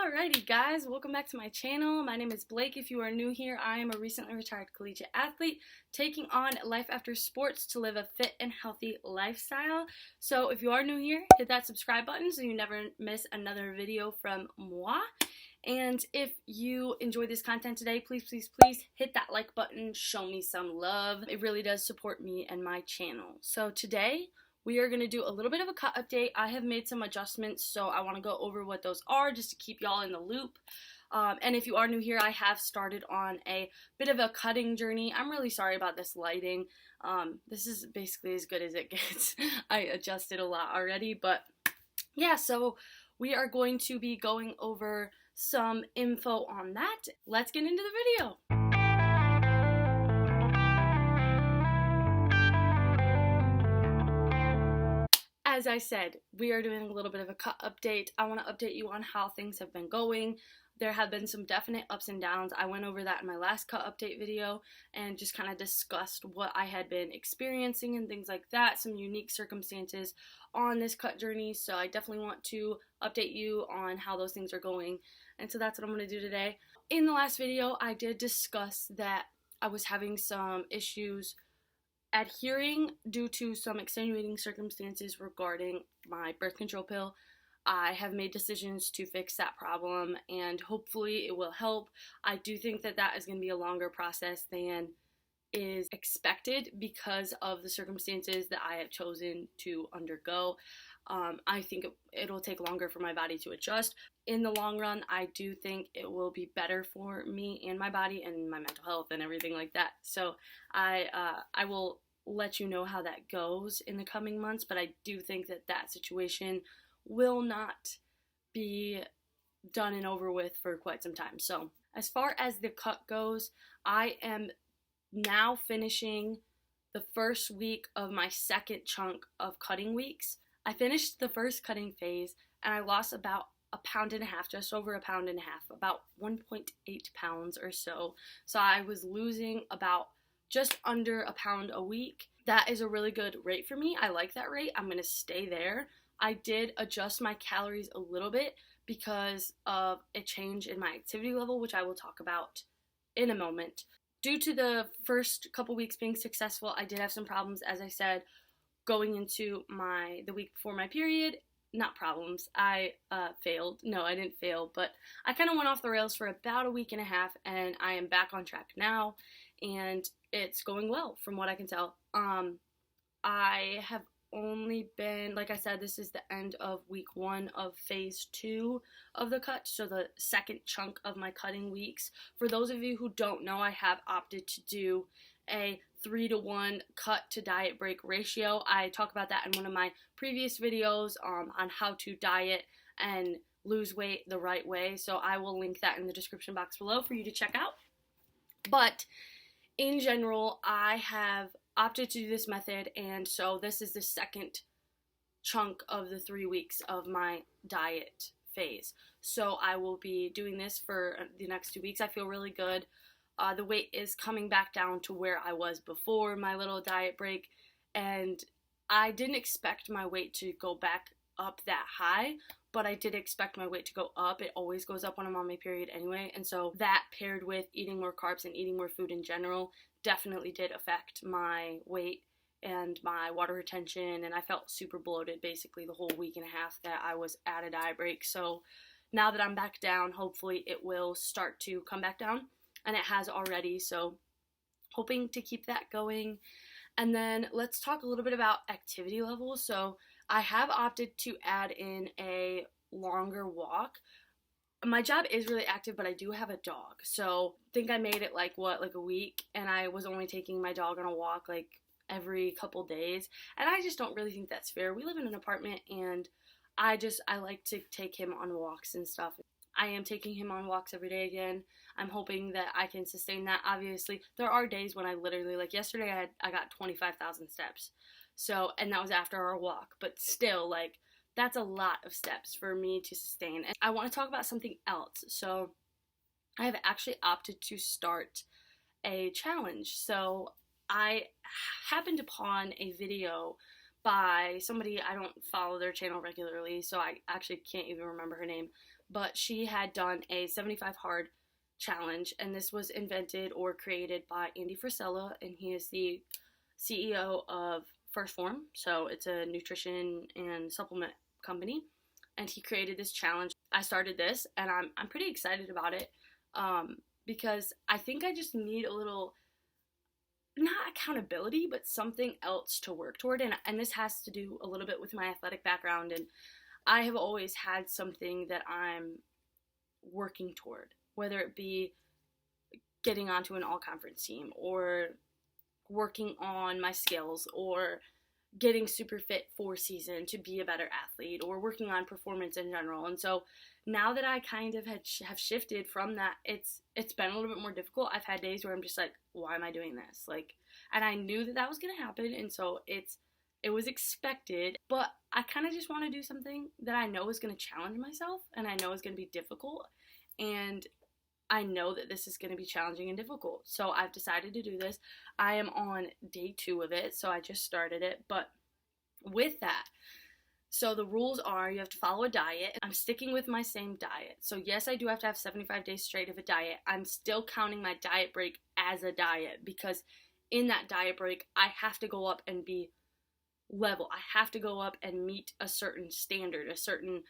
Alrighty guys, welcome back to my channel. My name is Blake. If you are new here, I am a recently retired collegiate athlete taking on life after sports to live a fit and healthy lifestyle. So if you are new here, hit that subscribe button so you never miss another video from Mwah. And if you enjoy this content today, please hit that like button, show me some love. It really does support me and my channel. So today, we are going to do a little bit of a cut update. I have made some adjustments, so I want to go over what those are just to keep y'all in the loop. And if you are new here, I have started on a bit of a cutting journey. I'm really sorry about this lighting. This is basically as good as it gets. I adjusted a lot already, but yeah, so we are going to be going over some info on that. Let's get into the video. As I said, we are doing a little bit of a cut update. I want to update you on how things have been going. There have been some definite ups and downs. I went over that in my last cut update video and just kind of discussed what I had been experiencing and things like that, some unique circumstances on this cut journey. So I definitely want to update you on how those things are going. And so that's what I'm going to do today. In the last video, I did discuss that I was having some issues adhering due to some extenuating circumstances regarding my birth control pill. I have made decisions to fix that problem and hopefully it will help. I do think that that is going to be a longer process than is expected because of the circumstances that I have chosen to undergo. I think it'll take longer for my body to adjust. In the long run, I do think it will be better for me and my body and my mental health and everything like that. So I will let you know how that goes in the coming months, but I do think that that situation will not be done and over with for quite some time. So as far as the cut goes, I am now finishing the first week of my second chunk of cutting weeks. I finished the first cutting phase and I lost about a pound and a half, just over a pound and a half, about 1.8 pounds or so. So I was losing about just under a pound a week. That is a really good rate for me. I like that rate. I'm going to stay there. I did adjust my calories a little bit because of a change in my activity level, which I will talk about in a moment. Due to the first couple weeks being successful, I did have some problems, as I said, going into the week before my period. Not problems. I failed. No, I didn't fail, but I kind of went off the rails for about a week and a half, and I am back on track now, and it's going well from what I can tell. I have only been, like I said, this is the end of week 1 of phase 2 of the cut, so the second chunk of my cutting weeks. For those of you who don't know, I have opted to do a 3-to-1 cut to diet break ratio. I talk about that in one of my previous videos on how to diet and lose weight the right way, so I will link that in the description box below for you to check out. But in general, I have opted to do this method, and so this is the second chunk of the 3 weeks of my diet phase. So I will be doing this for the next 2 weeks. I feel really good. The weight is coming back down to where I was before my little diet break, and I didn't expect my weight to go back up that high, but I did expect my weight to go up. It always goes up when I'm on my period anyway, and so that paired with eating more carbs and eating more food in general definitely did affect my weight and my water retention, and I felt super bloated basically the whole week and a half that I was at a diet break. So now that I'm back down, hopefully it will start to come back down, and it has already, so hoping to keep that going. And then let's talk a little bit about activity levels. So I have opted to add in a longer walk. My job is really active, but I do have a dog. So I think I made it like a week, and I was only taking my dog on a walk like every couple days. And I just don't really think that's fair. We live in an apartment, and I like to take him on walks and stuff. I am taking him on walks every day again. I'm hoping that I can sustain that. Obviously, there are days when I literally, like yesterday, I got 25,000 steps. So, and that was after our walk, but still, like, that's a lot of steps for me to sustain. And I want to talk about something else. So I have actually opted to start a challenge. So I happened upon a video by somebody, I don't follow their channel regularly, so I actually can't even remember her name, but she had done a 75 hard challenge, and this was invented or created by Andy Frisella, and he is the CEO of First Form, so it's a nutrition and supplement company, and he created this challenge. I started this, and I'm pretty excited about it, because I think I just need a little, not accountability, but something else to work toward, and this has to do a little bit with my athletic background, and I have always had something that I'm working toward, whether it be getting onto an all-conference team, or working on my skills, or getting super fit for season to be a better athlete, or working on performance in general. And so now that I kind of have shifted from that, it's been a little bit more difficult. I've had days where I'm just like, why am I doing this? Like, and I knew that was going to happen, and so it was expected, but I kind of just want to do something that I know is going to challenge myself, and I know is going to be difficult, and I know that this is going to be challenging and difficult. So I've decided to do this. I am on day 2 of it, so I just started it. But with that, so the rules are you have to follow a diet. I'm sticking with my same diet. So yes, I do have to have 75 days straight of a diet. I'm still counting my diet break as a diet, because in that diet break, I have to go up and be level. I have to go up and meet a certain standard, a certain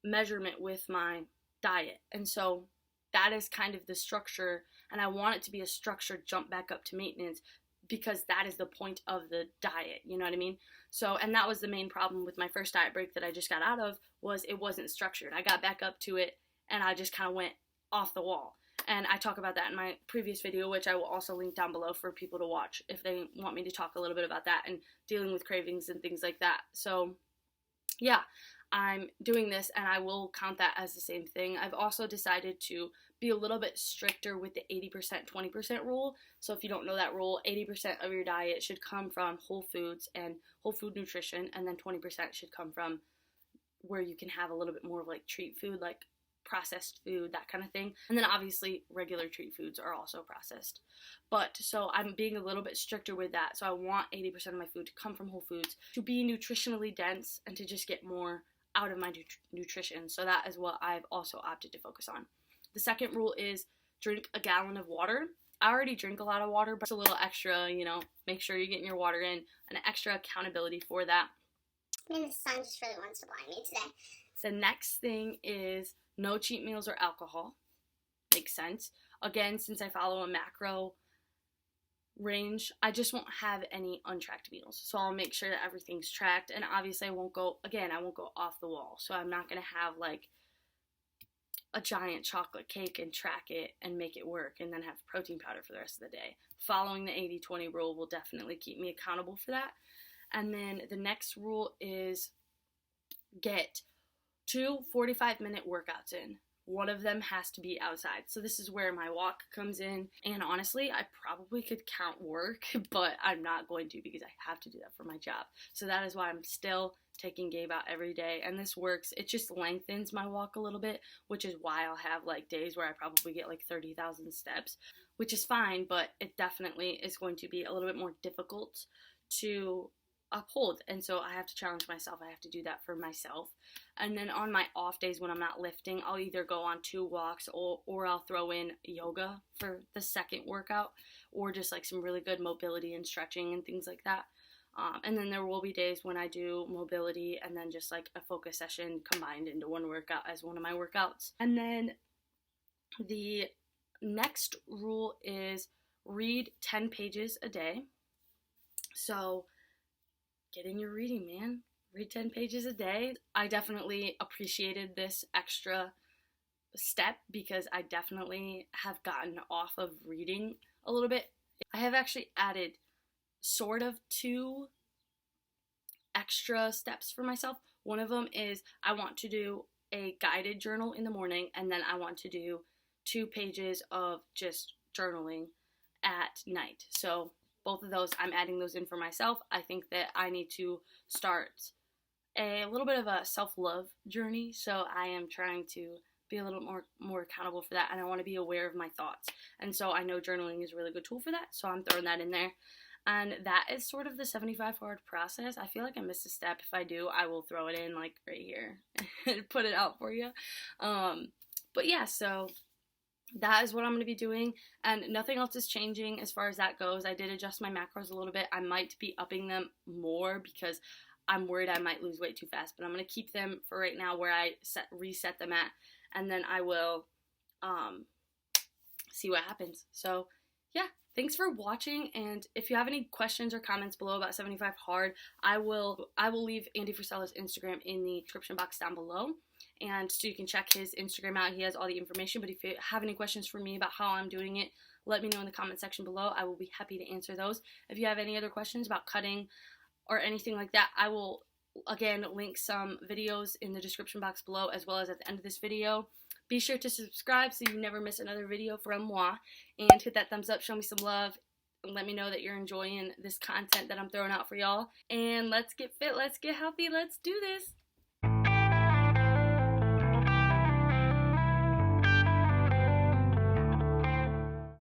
measurement with my diet. And so that is kind of the structure, and I want it to be a structured jump back up to maintenance, because that is the point of the diet, you know what I mean? So, and that was the main problem with my first diet break that I just got out of, was it wasn't structured. I got back up to it, and I just kind of went off the wall. And I talk about that in my previous video, which I will also link down below for people to watch if they want me to talk a little bit about that and dealing with cravings and things like that. So, yeah. I'm doing this, and I will count that as the same thing. I've also decided to be a little bit stricter with the 80% 20% rule. So if you don't know that rule, 80% of your diet should come from whole foods and whole food nutrition, and then 20% should come from where you can have a little bit more of like treat food, like processed food, that kind of thing. And then obviously regular treat foods are also processed. But so I'm being a little bit stricter with that. So I want 80% of my food to come from whole foods, to be nutritionally dense, and to just get more out of my nutrition. So that is what I've also opted to focus on. The second rule is drink a gallon of water. I already drink a lot of water, but it's a little extra, make sure you're getting your water in, an extra accountability for that. Man, the sun just really wants to blind me today. The next thing is no cheat meals or alcohol. Makes sense. Again, since I follow a macro range, I just won't have any untracked meals. So I'll make sure that everything's tracked, and obviously I won't go off the wall. So I'm not going to have like a giant chocolate cake and track it and make it work and then have protein powder for the rest of the day. Following the 80-20 rule will definitely keep me accountable for that. And then the next rule is get 2 45-minute workouts in. One of them has to be outside. So this is where my walk comes in. And honestly, I probably could count work, but I'm not going to, because I have to do that for my job. So that is why I'm still taking Gabe out every day. And this works. It just lengthens my walk a little bit, which is why I'll have like days where I probably get like 30,000 steps, which is fine, but it definitely is going to be a little bit more difficult to uphold. And so I have to challenge myself. I have to do that for myself. And then on my off days when I'm not lifting, I'll either go on 2 walks or I'll throw in yoga for the second workout, or just like some really good mobility and stretching and things like that. And then there will be days when I do mobility and then just like a focus session combined into one workout as one of my workouts. And then the next rule is read 10 pages a day. So get in your reading, man. Read 10 pages a day. I definitely appreciated this extra step because I definitely have gotten off of reading a little bit. I have actually added sort of 2 extra steps for myself. One of them is I want to do a guided journal in the morning, and then I want to do 2 pages of just journaling at night. So both of those, I'm adding those in for myself. I think that I need to start a little bit of a self-love journey, so I am trying to be a little more accountable for that, and I want to be aware of my thoughts. And so I know journaling is a really good tool for that, so I'm throwing that in there. and that is sort of the 75 hard process. I feel like I missed a step. If I do, I will throw it in like right here and put it out for you. But yeah, so that is what I'm going to be doing, and nothing else is changing as far as that goes. I did adjust my macros a little bit. I might be upping them more because I'm worried I might lose weight too fast, but I'm going to keep them for right now where I reset them at, and then I will see what happens. So yeah, thanks for watching, and if you have any questions or comments below about 75 hard, I will leave Andy Frisella's Instagram in the description box down below, and so you can check his Instagram out. He has all the information. But if you have any questions for me about how I'm doing it, let me know in the comment section below. I will be happy to answer those. If you have any other questions about cutting or anything like that, I will again link some videos in the description box below, as well as at the end of this video. Be sure to subscribe so you never miss another video from Mwah, and hit that thumbs up, show me some love, and let me know that you're enjoying this content that I'm throwing out for y'all. And let's get fit, let's get healthy, let's do this!